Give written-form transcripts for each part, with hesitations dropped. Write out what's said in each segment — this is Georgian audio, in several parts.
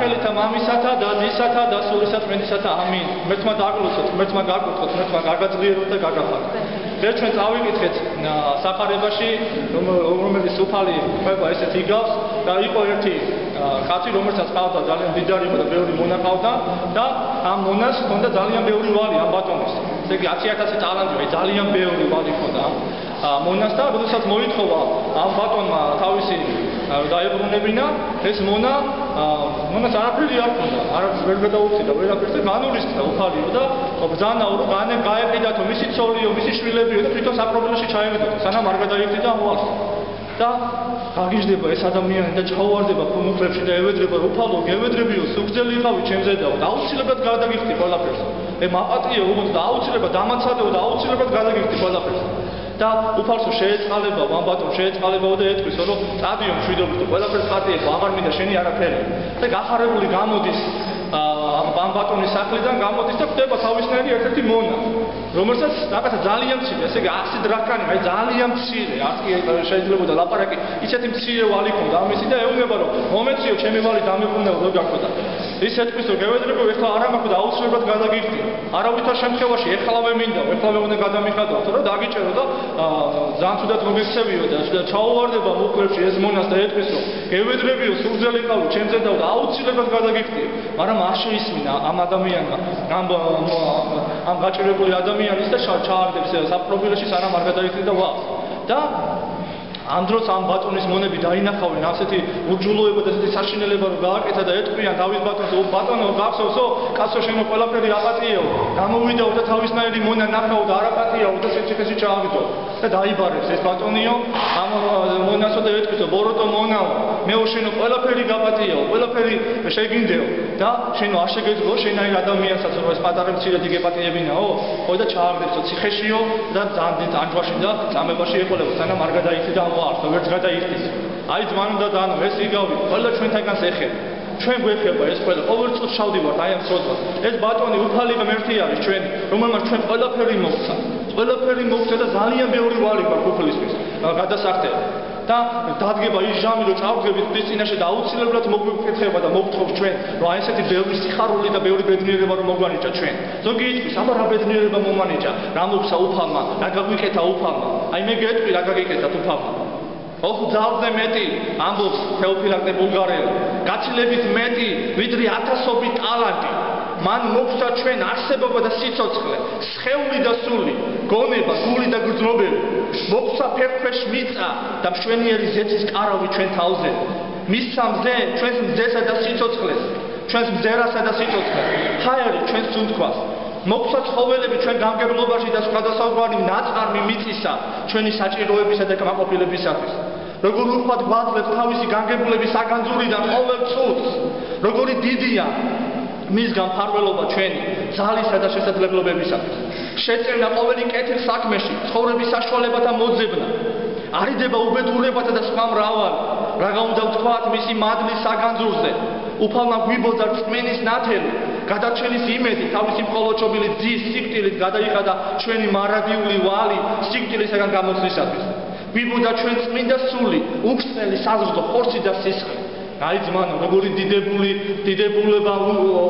სახელითა მამისათა და ძისათა და სულისა წმინდისათა ამინ. ღმერთმა დაგლოცოთ, ღმერთმა გაგკითხოთ, ღმერთმა გაგაძლიეროთ და გაგაფართოთ. დღეს ჩვენ წავიკითხეთ სახარებაში, რომელიც უფალი ყובה ესეთ იგავს და იყო ერთი კაცი, რომელსაც ყავდა ძალიან მდიდარი და ბევრი მონა ყავდა და ამ მონას ჰქონდა ძალიან ბევრი ვალი ამ ბატონის. ესე იგი 100,000 ტალანტი, ძალიან ბევრი ვალი ჰქონდა მონას და როდესაც მოითხოვა ამ ბატონმა თავისი დაებრუნებინა, ეს მონას არაფერი არ ჰქონდა, ვერ გადაუწიდა ვერაფერს და განურისტდა უფალიო და ბრძანაო რომ გაეყიდათო მისი ცოლიო, მისი შვილებიო და თვითონ საპრობლემოში ჩაევედათო, სანამ არ გადაიხდიდა ამოვალს. და გაგიჟდება ეს ადამიანი და ჩაუვარდება ხუნუხლებში და ევედრება უფალო გევედრებიო სუგძელი იყავი ჩემზე და აუცილებლად გადაგიხდი ყველაფერს. მაპატიო უბრალოდ და აუცილებლად დამაცადეო და აუცილებლად გადაგიხდი ყველაფერს. და უფალსო შეეწყალება, ამ ბატონს შეეწყალებაო და ეთქვისო რომ წადიო მშვიდობით და ყველაფერს პატიებ, აღარ მინდა შენი არაფერი. და გახარებული გამოდის ამ ბატონის სახლიდან გამოდის და ხდება თავისნაირი ერთ-ერთი მონა, რომელსაც რაღაცა ძალიან მცირე, ესე იგი 100 დრაქანი, აი ძალიან მცირე, არც კი შეიძლებოდა ლაპარაკი, ისეთი მცირე ვალი ქონდა ამისი და ეუბნება რომ მომეციო ჩემი ვალი დამეყუნეო რო გაქონდა. ის ეთქვის რომ გევედრებო ეხლა არ ამაქვს და აუცილებლად გადაგიხდი. არავითარ შემთხვევაში ეხლავე მინდა, ეხლავე უნდა გადამიხადო, რომ დაგიჭერო და ძალიან თუდად მოგექცევიო და ჩაუვარდება მუხლებში ეს მონას და ეთქვის რომ გევედრებიო სუგძელი იყავი ჩემზე და აუცილებლად გადაგიხდი. მაგრამ არ შეისმინა ამ ადამიანმა, ამ გაჭირებული ადამიანის და ჩაარდებს საპრობილეში სანამ არ გადაიხდიდა ვა. და ამ დროს ამ ბატონის მონები დაინახავენ ასეთი ურჯულოება და ასეთი საშინელება რომ გააკეთა და ეთქვიან თავის ბატონს ბატონო გახსოვსო კაცო შენო ყველაფერი აპატიეო გამოვიდაო და თავისნაირი მონა ნახაო და არაპატიაო და სიცოცხლეში ჩააგდო და დაიბარებს ეს ბატონიო ამ მონასო და ეთქვისო ბოროტო მონაო მეო შენო ყველაფერი გაპატიეო ყველაფერი შეგინდეო და შენო არ შეგეძლო შენაირ ადამიანსაც რომ ეს პატარა მცირედი გეპატიებინაო ხო და ჩააგდებსო ციხეშიო და ძალიან ანჯვაში და წამებაში ეყოლებო სანამ არ გადაიხდიდა არ ვერც გადაიხდის. აი ძმან უნდა დაანო ეს იგავი, ყველა ჩვენთაგანს ეხება. ჩვენ გვეხება ეს ყველა, ყოველ წუთს ჩავდივართ აი ამ სოძვას. ეს ბატონი უფალი ღმერთი არის ჩვენი, რომელმაც ჩვენ ყველაფერი მოგცა. ყველაფერი მოგცა და ძალიან ბევრი ვალი გვაქვს უფლისთვის გადასახდელი. და დადგება ის ჟამი რომ წავდგებით ხდის წინაშე და აუცილებლად მოგვიკითხება და მოგთხოვს ჩვენ რომ აი ესეთი ბევრი სიხარული და ბევრი ბედნიერება რომ მოგვანიჭა ჩვენ. ზოგი იტყვის აბა რა ბედნიერება მომანიჭა, რა მოგცა უფალმა, რა გაგვიკეთა უფალმა. აი მე გეტყვი რა გაგიკეთათ უფალმა. ოხ ძალზე მეტი ამბობს თეოფილაქტე ბულგარელი. გაცილებით მეტი ვიდრე ათასობით ტალანტი. მან მოგცა ჩვენ არსებობა და სიცოცხლე, სხეული და სული, გონება, გული და გრძნობები. მოგცა ფერქვეშ მიწა და მშვენიერი ზეთის კარავი ჩვენ თავზე. მისცა მზე ჩვენს მზესა და სიცოცხლეს, ჩვენს მზერასა და სიცოცხლეს. ჰაერი ჩვენს სუნთქვას. მოგცა ცხოველები ჩვენ გამგებლობაში და სხვადასხვაგვარი ნაწარმი მიწისა, ჩვენი საჭიროებისა და კმაყოფილებისათვის. როგორ უხვად გვაძლევს თავისი განგებულების საგანძურიდან ყოველ წუთს, როგორი დიდია მისგან ფარველობა ჩვენი ძალისა და შესაძლებლობებისათვის. შეწევნა ყოველი კეთილ საქმეში, ცხოვრების საშუალებათა მოძებნა. არიდება უბედურებათა და სხვა მრავალი. რაღა უნდა ვთქვათ მისი მადლის საგანძურზე. უფალმა გვიბოძა რწმენის ნათელი, გადარჩენის იმედი, თავისი მხოლოდშობილი ძის სიკვდილით გადაიხადა ჩვენი მარადიული ვალი სიკვდილისაგან გამოცდისათვის. გვიბოძა ჩვენ წმინდა სული, უხსნელი საზრდო, ხორცი და სისხლი. აი ძმანო, როგორი დიდებულება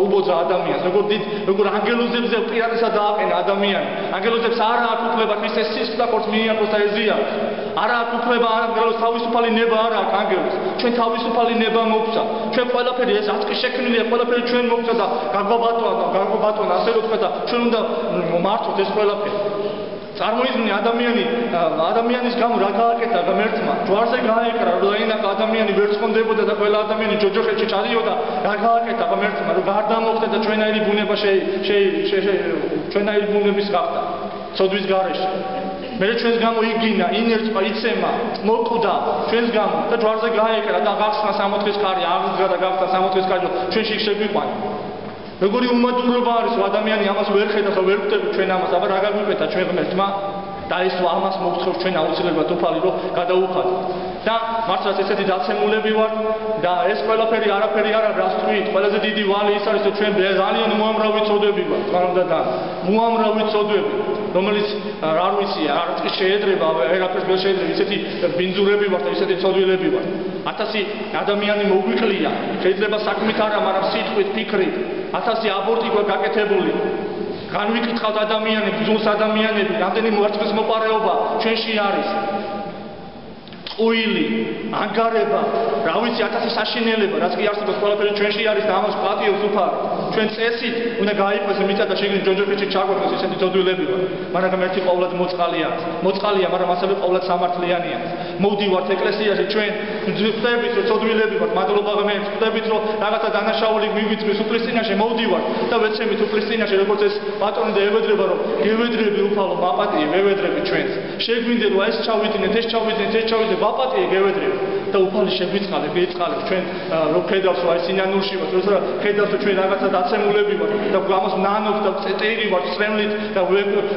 უბოძა ადამიანს, როგორ ანგელოზებზე პირადესად დააყენა ადამიანი. ანგელოზებს არ აქვს უფლება მისცეს სისხლს და ხორცს მიიაროს და ეზიაროს. არ აქვს უფლება ანგელოზს თავისუფალი ნება არ აქვს ანგელოზს. ჩვენ თავისუფალი ნება მოგცა. ჩვენ ყველაფერი ეს აწკი შექმნილია, ყველაფერი ჩვენ მოგცა და გაგვაბატონა, ასე რომ თქვა და ჩვენ უნდა მართოთ ეს ყველაფერი. წარმოიდგინე ადამიანის გამო რა გააკეთა ღმერთმა, ჯვარზე გაეკრა, რომ დაინახა ადამიანი ვერ ცხონდებოდა და ყველა ადამიანი ჯოჯოხეთში ჩადიოდა, რა გააკეთა ღმერთმა, რომ გარდა მოხდა და ჩვენაირი ბუნება ჩვენაირი ბუნების გახდა, ცოდვის გარეშე. მე ჩვენს გამო იგინა, ინერწვა, იცემა, მოკვდა ჩვენს გამო და ჯვარზე გაეკრა და გახსნა 60 ხარი, აღდგა და გახსნა 60 ხარი, ჩვენში შეგვიყვანა. როგორი უმადურობა არის ადამიანი ამას ვერ ხედავს და ვერ ხვდები ჩვენ ამას, აბა რა გაგვიკეთა ჩვენ ღმერთმა და ეს ამას მოგთხოვს ჩვენ აუცილებლად უფალი რომ გადაუხადოთ. და მართლაც ესეთი დაცემულები ვართ და ეს ყველაფერი არაფერი არ არის რას თქვით, ყველაზე დიდი ვალი ის არის რომ ჩვენ ძალიან მოამრავი წოდები ვართ, თქმა უნდა და მოამრავი წოდები. რომელიც არ ვიცი, არც კი შეედრება, ერაფერს ვერ შეედრება, ისეთი ბინძურები ვართ, ისეთი ცოდვილები ვართ. 1000 ადამიანი მოგვიკლია, შეიძლება საქმით არა, მაგრამ სიტყვით, ფიქრით, 1000 აბორტი გაკეთებული. განვიკითხავთ ადამიანებს, ბრძოლს ადამიანები, რამდენი მოარწმის მოპარეობა ჩვენში არის. ყუილი, ანგარება, რა ვიცი, 1000 საშინელება, რაც კი არსებობს ყველაფერი ჩვენში არის და ამას პატიობს უფალი. ჩვენ წესით უნდა გაიყვეს მიწა და შიგნით ჯოჯოხეთში ჩაგვეყოს ისეთი ცოდვილები ვარ. მაგრამ ერთი ყოვლად მოწყალია, მაგრამ ასევე ყოვლად სამართლიანია. მოვდივართ ეკლესიაში ჩვენ ხვდებით რომ ცოდვილები ვართ, მადლობა ღმერთს, ხვდებით რომ რაღაცა დანაშაული მიგვიწვის უფლის წინაშე მოვდივართ და ვეცემით უფლის წინაშე როგორც ეს ბატონი და ევედრება რომ გევედრები უფალო მაპატიე ვევედრები ჩვენს. შეგვინდა რომ ეს ჩავიდინეთ, ეს ჩავიდინეთ ვაპატიე გევედრები და უფალი შეგვიწყალე, გეწყალებ ჩვენ რომ ხედავს რომ აი სინანულში ვართ, როცა ხედავს რომ ჩვენ რაღაცა დაცემულები ვართ და ამას ნანობს და წერი ვართ სრემლით და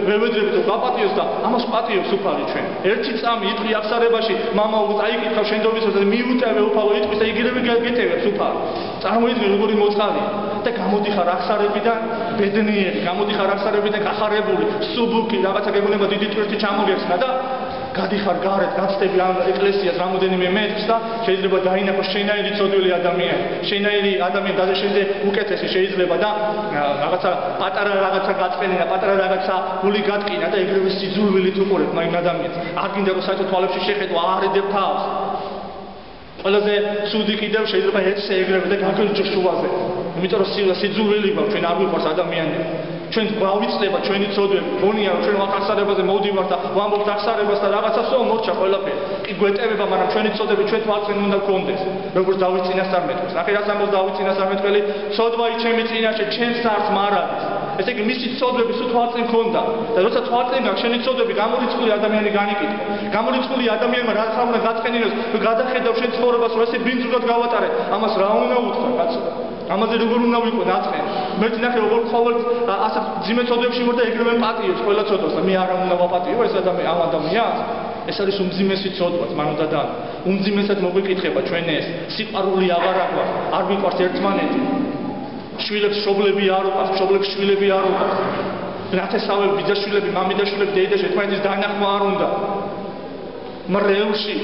ვევედრები და ვაპატიოს და ამას პატიობს უფალი ჩვენ. ერთი წამი იტყვი აღსარებაში, მამაო წაიკითხავ შენდობის და მიუტევე უფალო იტყვის და იგივე გეტევებს უფალი. წარმოიდგინე როგორი მოწყალია და გამოდიხარ აღსარებიდან ბედნიერი, გამოდიხარ აღსარებიდან გახარებული, სუბუქი რაღაცა გეგონება დიდი ტვირთი ჩამოგეხსნა და გადიხარ გარეთ, გაცდები ამ ეკლესიას რამოდენიმე მეტრს და შეიძლება დაინახოს შენაირი ცოდვილი ადამიანი. შენაირი ადამიანი დადაშენზე უკეთესი შეიძლება და რაღაცა პატარა რაღაცა გაწყენინა, პატარა რაღაცა გული გატკინა და ეგრევე სიძულვილით უყურებ მაგ ადამიანს. არ გინდა რომ საერთოდ თვალებში შეხედო, აარედებ თავს. ყველაზე ცუდი კიდევ შეიძლება ეცე ეგრევე და გაგეჯო შუაზე. იმიტომ რომ სიძულვილი გვაქვს, ჩვენ არ გვიყვარს ადამიანები. ჩვენ გვავიწდება ჩვენი ცოდვები, გონია რომ ჩვენ აღსარებაზე მოვდივართ და ვამბობთ აღსარებას და რაღაცასო მორჩა ყველაფერი. კი გვეტევება, მაგრამ ჩვენი ცოდვები ჩვენ თვალწინ უნდა გქონდეს. როგორც დავით წინასწარმეტყველს. ნახე რაც ამბობს დავით წინასწარმეტყველი, ცოდვაი ჩემი წინაშე, ჩემს სარს მარადის. ესე იგი მისი ცოდვები სულ თვალწინ ქონდა. და როცა თვალწინ გაქვს შენი ცოდვები, გამორიცხული ადამიანი განიკითხო. გამორიცხული ადამიანმა რაც არ უნდა გაწყენინოს, რომ გადახედავ შენ ცხოვრებას, რომ ესე ბინძურად გავატარე, ამას რა უნდა უთხრა, კაცო? ამაზე როგორ უნდა ვიყო ნაწყენი? მერტი ნახე როგორ ყოველ ასე ძიმე ცოდვებში ვარ და ეგრევე პატიობს ყველა ცოდვას და მე არ უნდა ვაპატიო ეს ამ ადამიანს. ეს არის უმძიმესი ცოდვა, მანოდა და უმძიმესად მოგვიკითხება ჩვენ ეს. სიყვარული აღარ აქვს, არ ვიყვარს ერთმანეთი. შვილებს შობლები არ უყავს, შობლებს შვილები არ უყავს. ნათესავები, ბიძაშვილები, მამიდაშვილები, დედაშვილები, ერთმანეთის დანახვა არ უნდა. მრევლში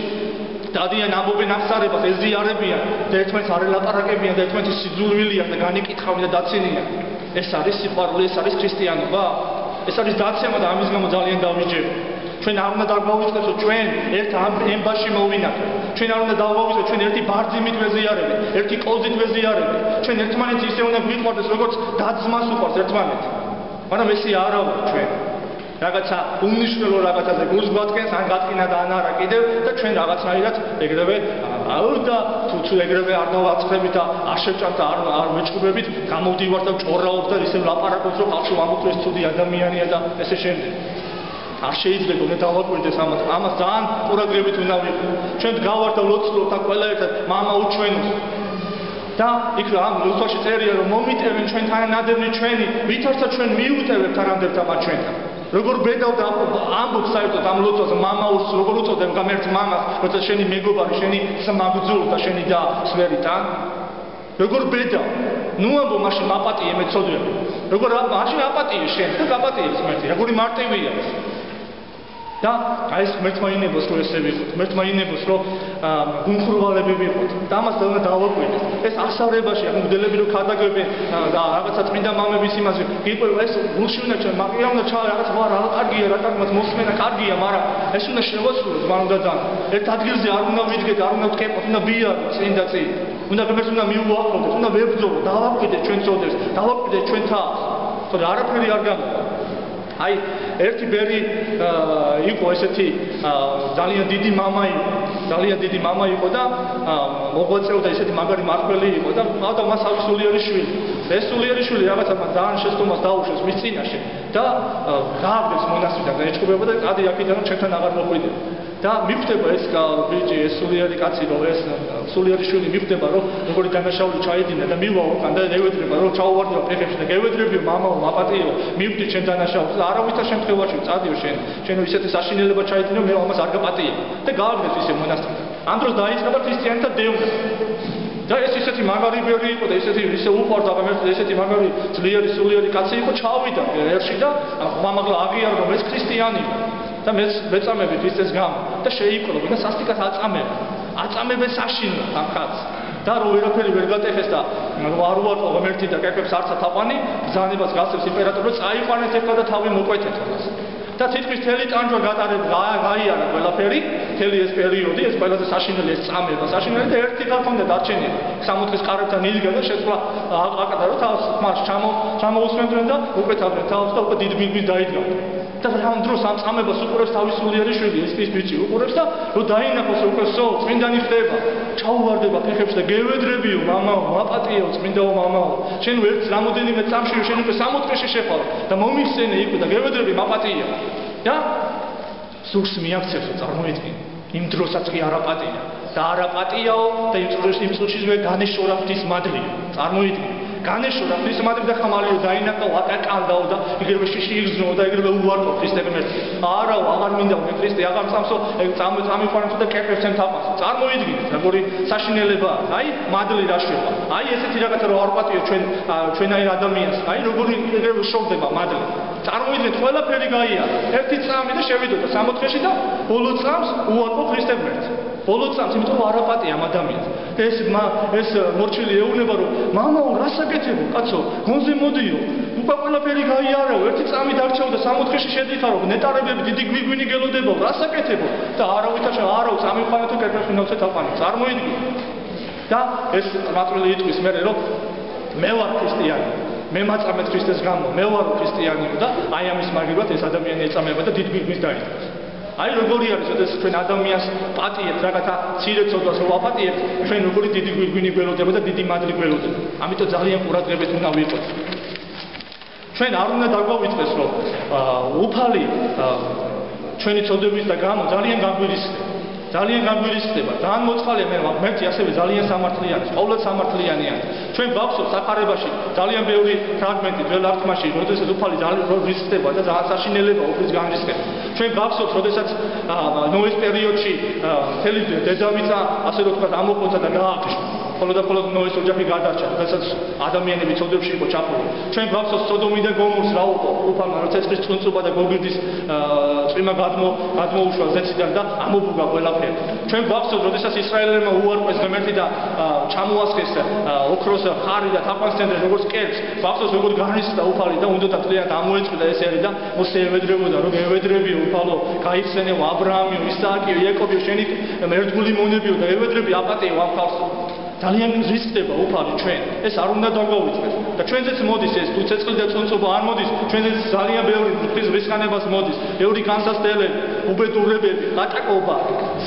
დადიან ამბობენ აღსარებას, ეზიარებიან და ერთმანეთს არ ელაპარაკებიან და ერთმანეთის სიძულვილიან და განიკითხავენ და დაცინიან. ეს არის სიყვარული, ეს არის ქრისტიანობა. ეს არის დაცემა და ამის გამო ძალიან დავიჯერე. ჩვენ არ უნდა დაგვავიწყდეს, რომ ჩვენ ერთ ემბაში მოვინახოთ. ჩვენ არ უნდა დავავიწყდეს, ჩვენ ერთი ბარძიმით ვეზიარებით, ერთი კოზით ვეზიარებით. ჩვენ ერთმანეთს ისე უნდა გვიყვარდეს, როგორც და-ძმას უყვარს ერთმანეთი. მაგრამ ესე არა ვარ ჩვენ. რაღაცა უმნიშვნელო რაღაცაზე გულს გვატკენს, ან გატკინა და ან არა კიდევ და ჩვენ რაღაცნაირად ეგრევე და თუ ეგრევე არ დავაწყდებით და არ შევჭამთ და არ ვეჭუბებით, გამოვდივართ და ჭორაობთ და ისე ვლაპარაკობთ, რომ ხალხი ვამბობთ, ეს ცუდი ადამიანია და ესე შემდეგ. არ შეიძლება უნდა დავაკვირდეს ამას. ამას ძალიან ყურადღებით უნდა ვიყო. ჩვენ გავართ და ვლოცულობთ და ყველა ერთად მამა უჩვენოს. და იქ ამ ლოცვაში წერია რომ მომიტევენ ჩვენ თანადებნი ჩვენი, ვითარცა ჩვენ მიუტევებთ არამდებთა მათ ჩვენთან. როგორ ბედავდა ამბობს საერთოდ ამ ლოცვაზე მამაოს როგორ უწოდებ გამერთ მამას, როცა შენი მეგობარი, შენი სამაგძულ და შენი და სვერითან. როგორ ბედა? ნუ ამბო მაშინ მაპატიე მე ცოდვები. როგორ მაშინ აპატიე შენ და გაპატიეს მერტი. როგორი მარტივია ეს. და აი ეს მერტმა ინებოს რომ ესე ვიყოთ, მერტმა ინებოს რომ გუნხურვალები ვიყოთ. და ამას უნდა დავაკვირდეთ. ეს აღსარებაში მგდელები რომ ქადაგებენ და რაღაცა წმინდა მამების იმაზე გიყვება ეს გულში უნდა ჩვენ მაგია უნდა ჩა რაღაც ვარ რა კარგია რა თქმას მოსმენა კარგია, მაგრამ ეს უნდა შევასრულოთ მანდა და ერთ ადგილზე არ უნდა ვიდგეთ, არ უნდა ვტკეპოთ, უნდა ბიაროთ წინ და წინ. უნდა ღმერთს უნდა მიუახლოვდეთ, უნდა ვებრძოლოთ, დავაკვირდეთ ჩვენ ცოდებს, დავაკვირდეთ ჩვენ თავს. თორე არაფერი არ გამოვა. აი ერთი ბერი იყო ესეთი ძალიან დიდი მამა იყო და მოღვაწეობდა ესეთი მაგარი მართველი იყო და ყავდა მას ავი სულიერი შვილი. ეს სულიერი შვილი რაღაცა ძალიან შეცდომას დაუშვეს მის წინაშე და გააგდეს მონასტრიდან და ეჭუბება და წადი აქედან რომ ჩემთან აღარ მოყვიდე. და მიხვდება ეს ბიჭი, ეს სულიერი კაცი, რომ ეს სულიერი შვილი მიხვდება, რომ როგორი დანაშაული ჩაედინა და მივა უკან და ევედრება, რომ ჩაუვარდება ფეხებში და ევედრებიო მამაო, მაპატიო, მივხვდი ჩემ დანაშაულს და არავითარ შემთხვევაში წადიო შენ ისეთი საშინელება ჩაედინო, მე ამას არ გაპატიე და გააგდეს ისე მონასტრიდან. ამ დროს დაიწყება ქრისტიანთა დევნა. და ეს ისეთი მაგარი ბერი იყო და ისე უყვარდა ღმერთს, ესეთი მაგარი ძლიერი სულიერი კაცი იყო, ჩავიდა ერში და მამაღლა აღიარა რომ ეს ქრისტიანია და მეწამები ქრისტეს გამო და შეიკრიბა და სასტიკად აწამებენ საშინლად ამ კაცს და რო ვერაფერი ვერ გატეხეს და რო არ უარყო ღმერთი და კეფებს არცა თაყვანი ბრძანებას გასცემს იმპერატორს წაიყვანეთ ეხლა და თავი მოკვეთეთ მას და თითქმის მთელი ტანჯვა გაიარა ყველაფერი, მთელი ეს პერიოდი, ეს ყველაზე საშინელი ეს წამება, საშინელი და ერთი ხალხი უნდა დარჩენილი. 60 კარებთან იდგა და შეცვლა აკატა რომ თავს მას ჩამოусმენდნენ და უკეთავდნენ თავს და უკვე დიდ მიგვის დაიდგა. და ამ დროს ამ წამებას უყურებს თავის სულიერი შვილი, ეს ბიჭი უყურებს და რომ დაინახოს უკვე წმინდანი ხდება, ჩაუვარდება ფეხებში და გევედრებიო მამაო, მაპატიო წმინდაო მამაო. შენ ერთ რამოდენიმე წამში შენ უკვე 60-ში შეხვალ და მომიხსენე იქ და გევედრები მაპატია. და სურს მიაქცევს წარმოიდგინე იმ დროსაც კი არაპატია და არაპატიაო და იმ წუთში განეშორა ღვთის მადლი წარმოიდგინე განეშორა ღვთის მადლი და ხამალიო დაინახა აკაკალდაო და იგრევე შიში იგზნო და იგრევე უვარყო ქრისტე ღმერთი არაო აღარ მინდა მე ქრისტე აღარ წამსო წამიყვანებსო და კეფებთან თაყვანსო წარმოიდგინე როგორი საშინელებაა აი მადლი რა შევა აი ესეთი რაღაცა რომ არაპატიო ჩვენაირ ადამიანს აი როგორი იგრევე შორდება მადლი წარმოიდგინეთ ყველაფერი გაიარა ერთი წამი და შევიდოდა 60-ში და ბოლო წამს უარყო ქრისტე ღმერთს ბოლო წამს იმიტომ რომ არაპატია ამ ადამიანს ეს მორჩილი ეუბნება რომ მამაო რას აკეთებო კაცო გონზე მოდიო უკვე ყველაფერი გაიარაო ერთი წამი დარჩეო და 60-ში შედიხარო ნეტარებები დიდი გვიგვინი გელოდებო რას აკეთებო და არავითარ არაო წამიყვანეთო კერპებს მინავსე თაყვანი წარმოიდგინე და ეს მაწვრილი იტყვის მე რომ მე ვარ ქრისტიანი მე მაწამეთ ქრისტეს გამო მე ვარ ქრისტიანი და აი ამის მაგივრად ეს ადამიანი ეწამება და დიდ გვიგვის დაიწყოს აი როგორი არის ეს ჩვენ ადამიანს პატიებთ რაღაცა ცირე ცოდვას რო ვაპატიებთ ჩვენ როგორი დიდი გვიგვინი გველოდება და დიდი მადლი გველოდება ამიტომ ძალიან ყურადღებით უნდა ვიყოთ ჩვენ არ უნდა დაგვავიწყდეს რომ უფალი ჩვენი ცოდვების და გამო ძალიან განგვირისხდება ძალიან მოწყალია მე ღმერთი ასევე ძალიან სამართლიანი ყოველდღე სამართლიანია ჩვენ გვაქვს საფარებაში ძალიან ბევრი ფრაგმენტი ძველ აღთქმაში როდესაც უფალი ძალიან რისხდება და ძალიან საშინელება უფლის განრისხება ჩვენ გვაქვს როდესაც ნოეს პერიოდში მთელი დედამიწა ასე რომ ვთქვათ ამოყოთა და გააღშვა ხოლო და ხოლო ნოეს ოჯახი გადარჩა როდესაც ადამიანები ცოდვებში იყო ჩაფლული ჩვენ გვაქვს სოდომი და გომორს რა უყო უფალმა როცა ცეცხლის წუნწობა და გოგირდის წვიმა გადმოუშვა ზეციდან და ამობუგა ყველაფერი ჩვენ გვაქვს როდესაც ისრაელებმა უარყვეს ღმერთი და ჩამოასხეს ოქროს ხარი და თაყვანისცემდე როგორც კერპს გვაქვს როგორ განრისხდა უფალი და უნდა ძალიან ამოეწყდა ეს ერი და მოსე ევედრებოდა რომ ევედრებიო უფალო გაიხსენეო აბრაამიო ისააკიო იაკობიო შენი ერთგული მონებიო და ევედრები აპატიო ამ ხალხს ძალიან რისხდება უფალი ჩვენ ეს არ უნდა დაგვავიწყდეს და ჩვენზეც მოდის ეს თუ ცეცხლი და წუნწობა არ მოდის ჩვენზეც ძალიან ბევრი ღვთის რისხანებას მოდის ბევრი განსასწრებელი უბედურებები ატაკობა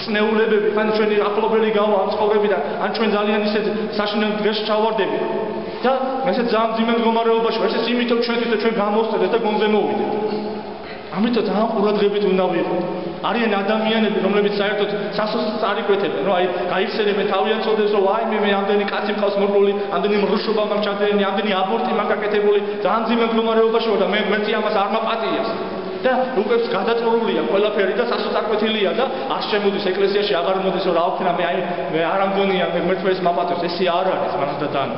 სნეულებები ან ჩვენი ახლობელი გავა ამ ცხოვრებიდან ან ჩვენ ძალიან ისე საშინელ დღეში ჩავარდები და ესე ძალიან ძიმე მდგომარეობაში ვარ ეს იმიტომ ჩვენთვის და ჩვენ გამოვსწრეთ და გონზე მოვიდეთ ამიტომ ძალიან ყურადღებით უნდა ვიყოთ არიან ადამიანები რომლებიც საერთოდ სასოსს წარიკვეთებენ რომ აი გაიხსენებენ თავიანთ ცოდვებს რომ აი მე ამდენი კაცი მყავს მორგული ამდენი მრუშობა მაქვს ჩადენილი ამდენი აბორტი მაქვს გაკეთებული ძალიან ძიმე მდგომარეობაში ვარ და მე ღმერთი ამას არ მაპატიებს და უკვე გადაწყვეტილია ყველაფერი და სასოწარკვეთილია და არ შემოდის ეკლესიაში აღარ მოდის რომ რა ვქნა მე არ ამგონია ღმერთს ეს მაპატიებს ესე არ არის მანდა თან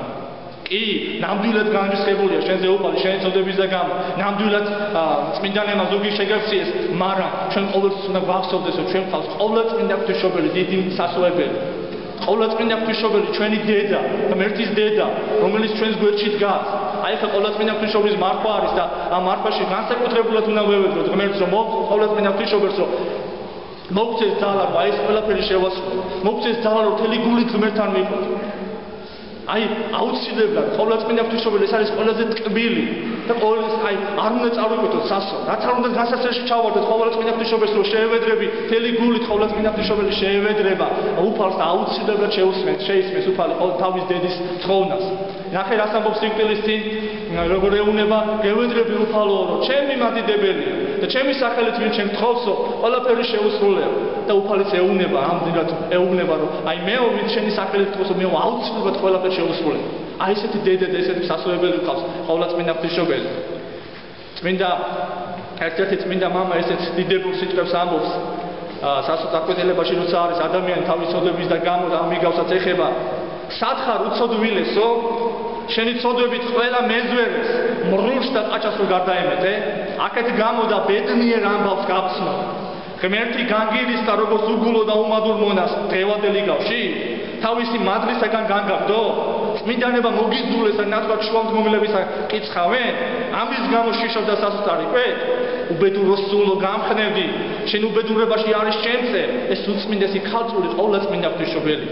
კი, ნამდვილად განრისხებულია შენზე უფალი, შენი ცოდვების და გამო. ნამდვილად წმინდანებმა ზოგი შეგაქციეს, მაგრამ ჩვენ ყოველთვის უნდა გვახსოვდეს, რომ ჩვენ ხავს ყოვლადწმინდა ღვთისმშობელი, დიდი სასუებელი. ყოვლადწმინდა ღვთისმშობელი, ჩვენი დედა, ღმერთის დედა, რომელიც ჩვენს გვერდში დგას. აი ხა ყოვლადწმინდა ღვთისმშობლის მარხვა არის და ამ მარხვაში განსაკუთრებულად უნდა ვევედროთ ღმერთს, რომ ყოვლადწმინდა ღვთისმშობელს რომ მოგცეს ძალა, აი ეს ყველაფერი შევასრულო. მოგცეს ძალა, რომ მთელი გულით ღმერთთან ვიყოთ. აი აუცილებლად ყოვლადწმინდა ღვთისმშობელი ეს არის ყველაზე ტკბილი და ყოველთვის აი არ უნდა წავიკვეთოთ სასო რაც არ უნდა განსაცდელში ჩავარდეთ ყოვლადწმინდა ღვთისმშობელს რომ შეევედრები მთელი გულით ყოვლადწმინდა ღვთისმშობელი შეევედრება უფალს და აუცილებლად შეისმენს უფალი თავის დედის თხოვნას ნახე რას ამბობს სიკვდილის წინ როგორ ეუბნება გევედრები უფალო რომ ჩემი მადიდებელია და ჩემი სახელით ვინ ჩემ თხოვსო ყველაფერი შეუსრულებ და უფალიც ეუბნება ამდენად ეუბნება რომ აი მეო ვინ შენი სახელით თხოვსო მე აუცილებლად ყველაფერი შეუსრულებ აი ესეთი დედა და ესეთი სასუებელი ყავს ყოვლადწმინდა ღვთისმშობელი წმინდა ერთ-ერთი წმინდა მამა ესეთ დიდებულ სიტყვებს ამბობს სასოწარკვეთილებაში როცა არის ადამიანი თავის ცოდვების და გამო და ამიგავსაც ეხება სათხარ უცოდვილესო შენი ცოდვებით ყველა მეზვერეს მრულს და ყაჩას რო გარდაემეტე აქეთ გამოდა ბედნიერ ამბავს გაფსნა ღმერთი განგირის და როგორც უგულო და უმადურ მონას დღევანდელი გავში თავისი მადლისაგან განგავდო წმინდანება მოგიძულეს და ნაცვლად შუამდგომელებისა კიცხავენ ამის გამო შიშობ და სასუსტარი ყვეთ უბედურო სულო გამხნევდი შენ უბედურებაში არის შენზე ეს უწმინდესი ქალწული ყოვლადწმინდა ღვთისმშობელი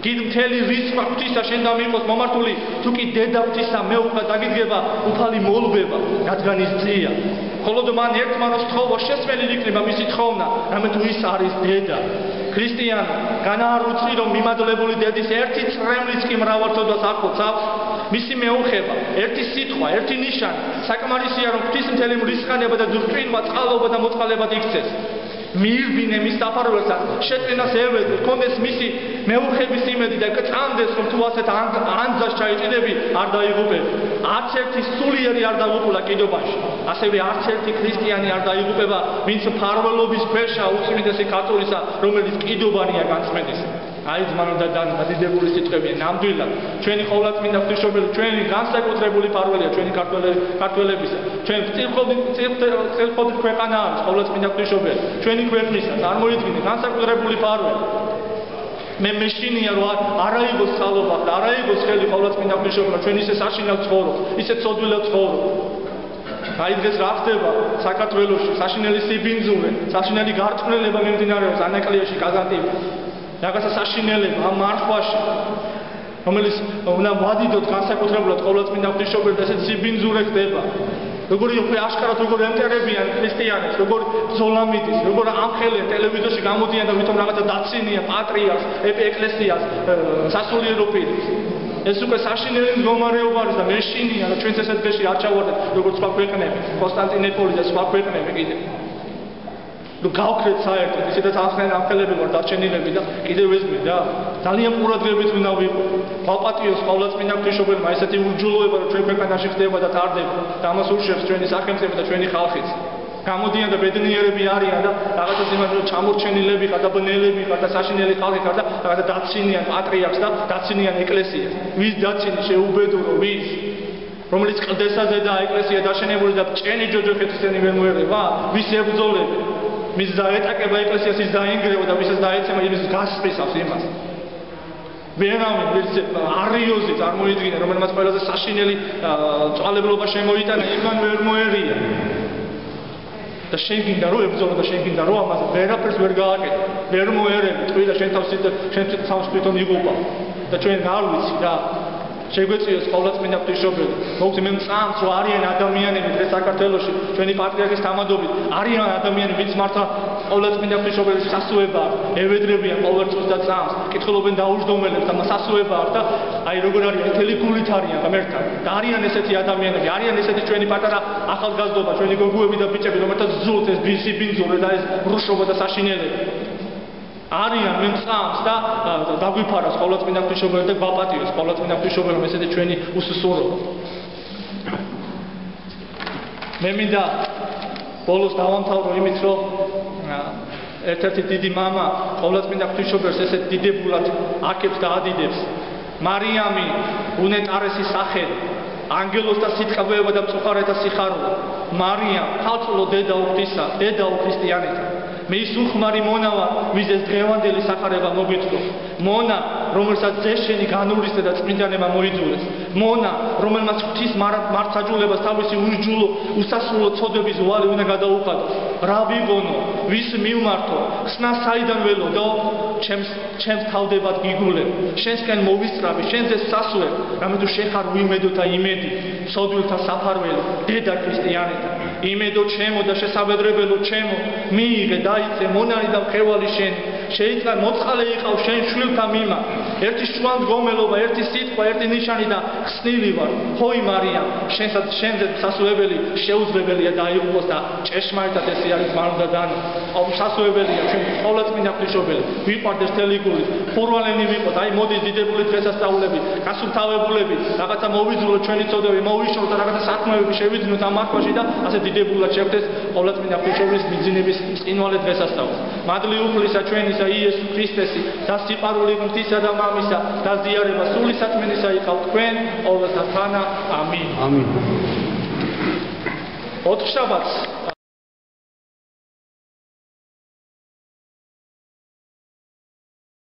დიდ მთელი რისხვა ღვთისა შენ დამიყოს მომართული თუ კი დედა ღვთისა მეუღლა დაგიდგება უფალი მოულბება რადგან ის ძია ხოლო მან ერთმანოს თხოვა შესმელი იქნება მისი თხოვნა რამე თუ ის არის დედა ქრისტიან განაარუცი რომ მიმადლებული დედის ერთი წრემლიც კი მრავალწოდვას არ ხოცავს მისი მეუხება ერთი სიტყვა ერთი ნიშანი საკმარისია რომ ღვთისმთელი მრისხანება და ძვირთვინვა წყალობა და მოწყალებად იქცეს მიირბინე მის დაფარველსაც შეწინას ევედე კონდეს მისი მეუხების იმედი და კწამდეს რომ თუ ასეთ ანძას ჩაიჭიდები არ დაიღუპები არც ერთი სულიერი არ დაღუპულა კიდობაში ასევე არც ერთი ქრისტიანი არ დაიღუპება ვინც მფარველობის ქვეშა უწმინდესი ქართულისა რომელიც კიდობანია განწმენდის აი ძმანო და დადიდებული სიტყვებია ნამდვილად ჩვენი ყოვლადწმინდა ღვთისმშობელი ჩვენი განსაკუთრებული მფარველია ჩვენი ქართველებისა ჩვენ წელწოდი ქვეყანა არის ყოვლადწმინდა ღვთისმშობელი ჩვენი ქვეყნისა წარმოიდგინე განსაკუთრებული მფარველი მე მეშინია რომ არაიგოს წყალობა და არაიგოს ხელი ყოვლადწმინდა ღვთისმშობელმა ჩვენ ისე საშინელ ცხოვრობ ისე ცოდვილად ცხოვრობ აი დღეს რა ხდება საქართველოში საშინელი სიბინძურე საშინელი გარწმუნება მიმდინარეობს ანაკლიაში კაზანტივში რაღაცა საშინელება ამ მარხვაში რომელიც უნდა ვადიდოთ განსაკუთრებულად ყოვლადწმინდა ღვთისმშობელი და ესეც სიბინძურე ხდება როგორი უკვე აშკარად როგორ ემტერებიან ქრისტიანებს როგორ ზოლამიტის როგორ ამხელენ ტელევიზორში გამოდიან და ვითომ რაღაცა დაცინია პატრიარქს ეკლესიას სასულიერო პირს ეს უკვე საშინელი მდგომარეობა არის და მეშინია რომ ჩვენც ესეთ დღეში არ ჩავარდეთ როგორც სხვა ქვეყნები კონსტანტინოპოლი და სხვა ქვეყნები კიდე ну გავქრეთ საერთოდ ისედაც ამხელები ვარ დარჩენილები და კიდევ ესმე და ძალიან ყურადღებით უნდა ვიყო გავპატიოს ყოვლადწმინდა ღვთისმშობელმა ესეთი ურჯულოება რომ ჩვენ ქვეყანაში ხდება და ტარდება და ამას ურჩევს ჩვენი სახელმწიფო და ჩვენი ხალხიც გამოდიან და ბედნიერები არიან და რაღაცა იმაში ჩამორჩენილები ხარ და ბნელები ხარ და საშინელი ხალხი ხარ და რაღაცა დაცინიან პატრიარქს და დაცინიან ეკლესიას ვის დაცინი შეუბედურო ვის რომელიც კლდესაზე და ეკლესია დაშენებული და ჭენი ჯოჯოხეთისენი ვერ მოერება ვის ებრძოლები მის დაეტაკება ეკლესიას ის დაინგრევა და ვისაც დაეცემა იმის გასწრისავს იმას ვერავინ ვერც არიოზი წარმოიდგინა რომელმაც ყველაზე საშინელი წვალებლობა შემოიტანა იმან ვერ მოერია და შენ გინდა რომ ებრძოლო და შენ გინდა რომ ამაზე ვერაფერს ვერ გააკეთე ვერ მოერები ტყუილ და შენ თავს თვითონ იღუპა და ჩვენ არ ვიცი რა შეგვეციოს ყოვლადწმინდა ღვთისმშობელი მოგწი მე მწამს რომ არიან ადამიანები დღეს საქართველოში ჩვენი პატრიარქის თამადობით არიან ადამიანები ვინც მართლა ყოვლადწმინდა ღვთისმშობელის სასუება ევედრებიან ყოველწელს და წამს კითხულობენ დაუჯდომელებს და სასუება და აი როგორ არიან მთელი გულით არიან ღმერთთან და არიან ესეთი ადამიანები არიან ესეთი ჩვენი პატარა ახალგაზრდობა ჩვენი გოგოები და ბიჭები რომელთაც ზულთ ეს ბისი ბინძურე და ეს ბრუშობა და საშინელება არიან მე მწამს და დაგვიფაროს ყოვლადწმინდა ღვთისმშობელი და გვაპატიოს ყოვლადწმინდა ღვთისმშობელმა ესეთი ჩვენი უსუსურობა მე მინდა ბოლოს დავამთავრო იმით რომ ერთ-ერთი დიდი მამა ყოვლადწმინდა ღვთისმშობელს ესეთ დიდებულად აქებს და ადიდებს მარიამი უნეტარესი სახელი ანგელოს და სიტყვეობა და მწუხარეთა სიხარული მარიამ ქალწულო დედა უღვთისა დედა უქრისტიანეთა მე ის უხმარი მონა ვარ ვიზეს დღევანდელი სახარება მოგიწვო მონა რომელსაც ძეშენი განურისდა და წმინდანება მოიძულეს მონა რომელმაც ღვთის მართსაჯულებას თავისი ურჯულო უსასრულო ცოდვების ვალე უნდა გადაუხადოს რა ვიყონო ვის მივმართო ხსნა საიდან ველოდო ჩემს თავდებად გიგულებ შენსკენ მოვისწრაბი შენზე სასუე რამე თუ შეხარ უიმედო და იმედი ცოდვილთა საფარველი დედა ქრისტიანეთა იმედო ჩემო და შესაბედრებელო ჩემო მიიღე დაიწე მონარი და მხევალი შენი შეიწყა მოწყალე იყავ შენ შვილთა მიმა ერთი შუამდგომელობა ერთი სიტყვა ერთი ნიშანი და ხსნილი ვარ ჰოი მარიამ შენზე სასუებელი შეუძლებელია დაიღუპოს და ჭეშმარიტად ესე არის მანდა და სასუებელია ჩვენ ყოვლადწმინდა ღვთისმშობელი ვიყვარდეს მთელი გულით ხურვალენი ვიყოთ აი მოდის დიდებული დღესასწაულები გასუფთავებულები რაღაცა მოვიძულოთ ჩვენი წოდები მოვიშოროთ და რაღაცა საქმეები შევიძინოთ ამ მარხვაში და ასე დიდებულად შევხვდეს ყოვლადწმინდა ღვთისმშობელის მიძინების წინვალე დღესასწაულს მადლი უფლისა ჩვენი ჩვენისა იესო ქრისტესი და სიყვარული ღვთისა და მამისა და ზიარება სული საწმინდისა იყავ თქვენ ყოველთა თანა. ამინ. ამინ. ოთხშაბათს